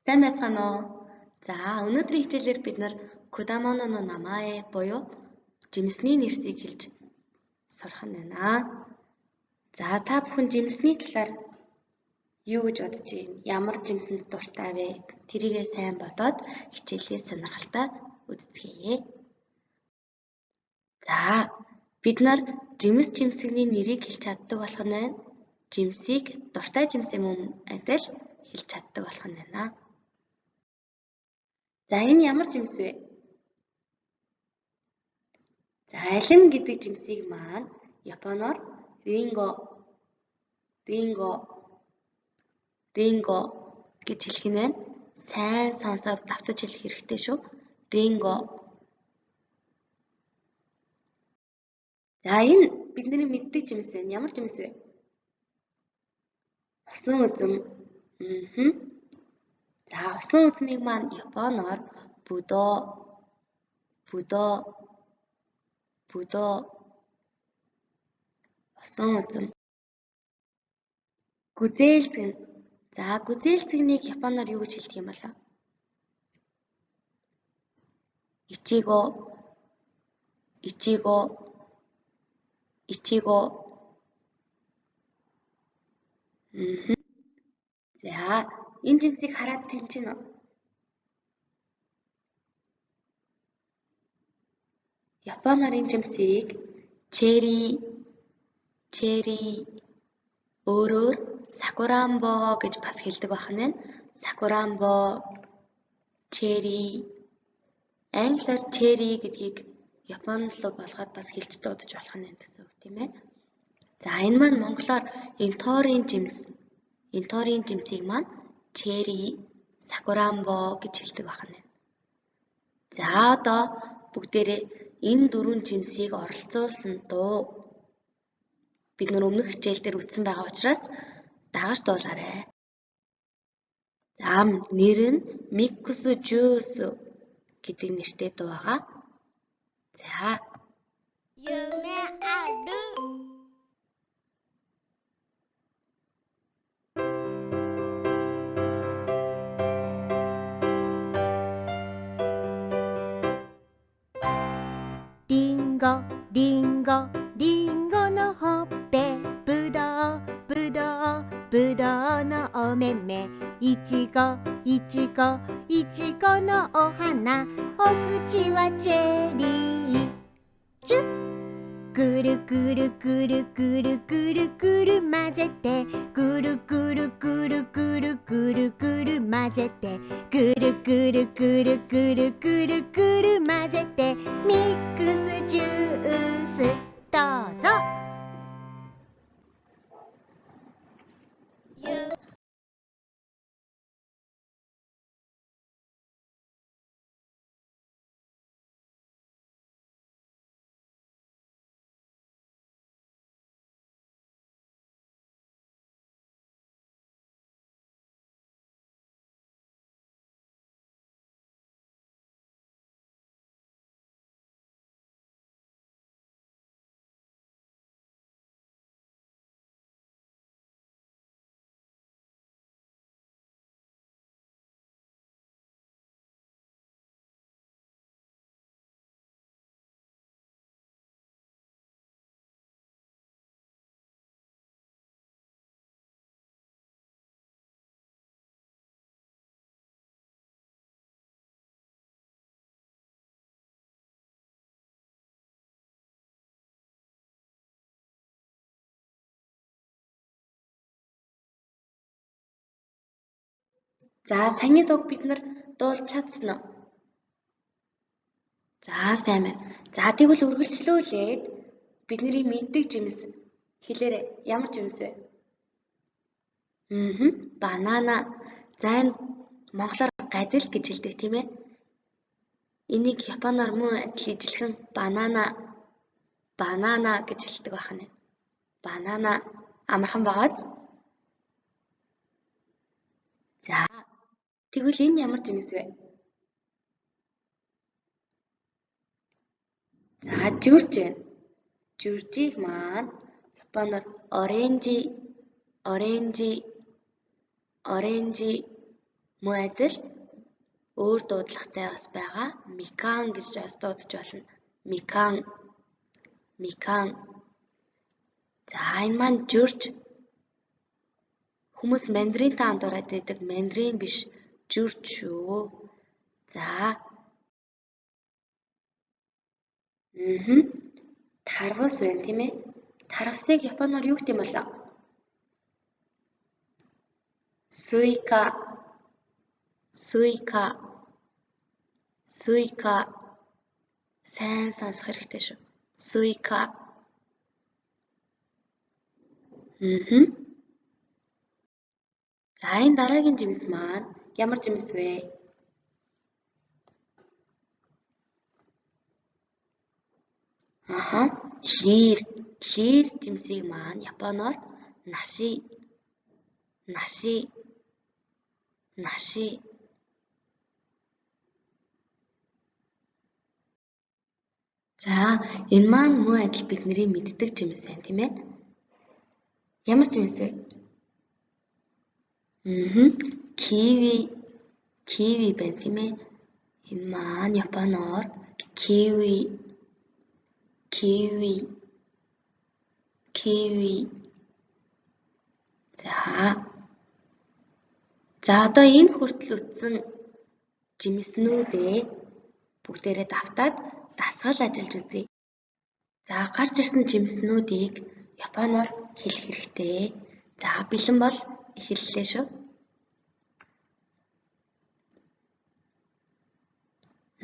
Сайн байцгаана уу? За, өнөөдрийн хичээлээр бид Кудамоно но намае буюу жимсний нэрсийг хэлж сурах нь байна. За, та бүхэн жимсний талаар юу гэж бодож байна? Ямар жимсэнд дуртай вэ? Тэрийгээ сайн бодоод хичээлээ сонирхолтой үздэцгээе. За, бид жимсгний нэрийг хэлж чаддаг болох нь байна. Жимсийг дуртай жимс юм адил хэлж чаддаг болох нь байна. За, энэ ямар жимс вэ? За, алин гэдэг жимсийг маань Японоор ринго гэж хэлэх нь байна. Сайн сонсоод давтаж хэлэх хэрэгтэй шүү. Ринго. За, энэ бидний мэддэг жимс байна. Ямар жимс вэ? Усан үзэм. За, усан үзмийг маань Японоор будо усан үзэм. Гүзээлцэг. За, гүзээлцэгнийг Японоор юу гэж хэлдэг юм бол? Ичиго. За, энэ жимсийг хараад таньж байна уу? Японоор энэ жимсийг чери өөрөөр сакурамбо гэж бас хэлдэг байна. Сакурамбо, чери. Англиар чери гэдгийг Япон руу болгоод бас хэлж дуудаж болох нь гэсэн үг тийм ээ. За, энэ маань монголоор энторийн жимсийг маань чери, сакурамбо гэж хэлдэг байна. За, одоо бүгдээрээ энэ дөрвөн жимсийг оролцуулсан дуу бид өмнөх хичээл дээр үзсэн байгаа учраас дагаж дуулаарай. За, нэр нь Миксу Жүүсү гэдэг нэртэй дуу байгаа. За. Юме ару.リンゴのほっぺ、ぶどうのお目目、いちごのお花、お口はチェリー。チュッくるくる混ぜて、くるくる混ぜて、くるくる混ぜて、ミックスジュースどうぞ。За, саяны дууг бид дуулж чадсан уу? За, сайн байна. За, тэгвэл үргэлжлүүлээд бидний мэддэг жимс хэлээрэй. Ямар жимс вэ? Банана. За, энэ монголоор гадил гэж хэлдэг тийм ээ. Энийг Японоор мөн адил ижилхэн банана гэж хэлдэг байна. Банана амархан байгааз. За, тэгвэл энэ ямар жимс вэ? За, жүрж байна. Жүржийг маань Японоор оранжи Мөн адил өөр дуудлагатай бас байгаа. Микан гэж бас дуудаж болно. Микан. Микан. За энэ маань жүрж хүмүүс мандаринтай андуураад байдаг. Мандарин биш, жүрж шүү. За. Тарвас байна тийм ээ. Тарвасыг японоор юу гэдэг юм бол? Суика. Суика. Суика. Сайн сонсох хэрэгтэй шүү. Суика. За энэ дараагийн жимс маань ямар жимс вэ? Лир. Лир жимсийг маань японоор наши. Наши. Наши. За энэ маань мөн адил бидний мэддэг жимс байна тийм ээ. Ямар жимс вэ? Киви. Киви байна тийм ээ. Энэ маань японоор киви. Киви. Киви. За одоо энэ хүртэл үтсэн жимснүүдээ бүгдээрээ давтаад дасгал ажиллаж үзье. За гарч ирсэн жимснүүдийг японоор хэлэх хэрэгтэй. За бэлэн бол эхэллээ шүү.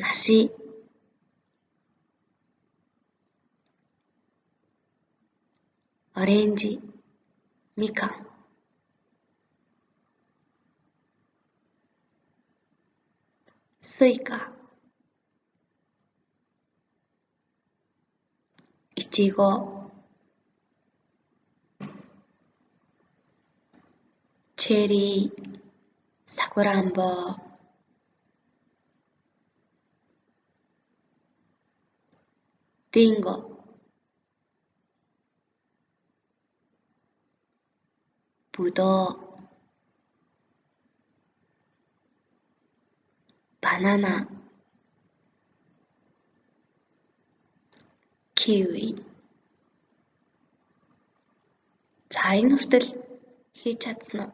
Наши. Оранжи. Микан. Суика. Ичиго. 체리. 사쿠란보. 링고. 부도. 바나나. 키위. За энэ хүртэл хийж чадсан уу?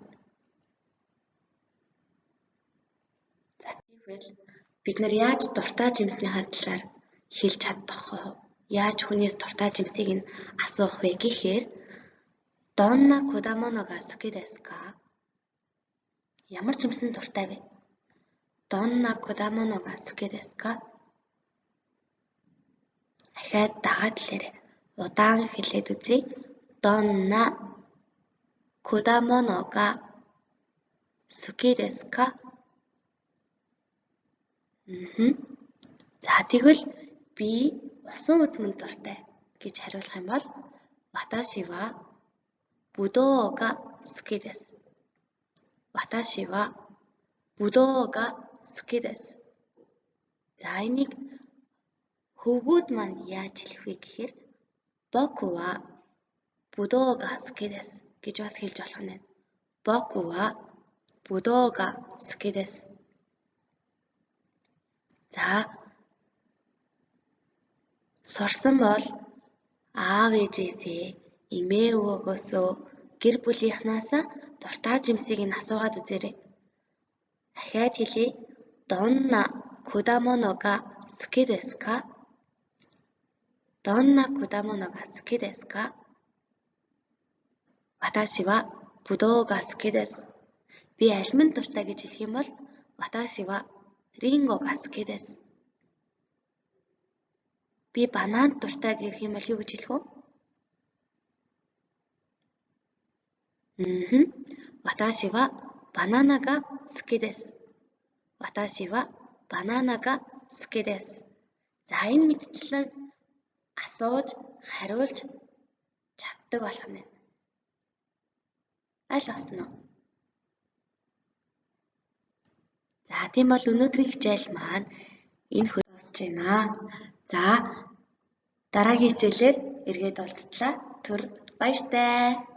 За тэгвэл бид нар яаж дуртай жимснийхаа талаар хэлж чадах вэ? Яаж хүнээс дуртай жимсийг нь асуух вэ гэхээр Донна кудамоно га суки desu ka? Ямар жимсэн дуртай вэ? Донна кудамоно га суки desu ka? Ахаад дагаад хэлээрэй. Удаан хэлээд үзье. Донна кудамоно га суки desu ka? За тэгвэл би усан үзмэнд дуртай гэж хариулах юм бол Watashi wa будоо га суки desu. Watashi wa будоо га суки desu. За энийг хөвгүүд маань яаж хэлэх вэ гэхээр боку wa будоо га суки desu гэж бас хэлж болох нь. Боку wa будоо га суки desu. За сурсан бол аав ээжээсээ эмээ өвөөгөөсөө гэр бүлийнхнаасаа дуртай жимсийг нь асуугаад үзээрэй. Ахаад хэлье. Донна кудамоно га суки desu ka? Донна кудамоно га суки desu ka? Watashi wa будоо га суки desu. Би альмын дуртай гэж хэлэх юм бол Watashi wa ринго га суки desu. Би банан дуртай гэх юм бол юу гэж хэлэх вэ? Watashi wa banana ga suki desu. Watashi wa banana ga suki desu. За энэ мэдчлэн асууж, хариулж чаддаг болох нь. Аль болсон уу? За тийм бол өнөөдрийн хичээл маань энэ хөл босч байна. За дараагийн хичээлээр эргээд уулзтлаа. Түр баяртай.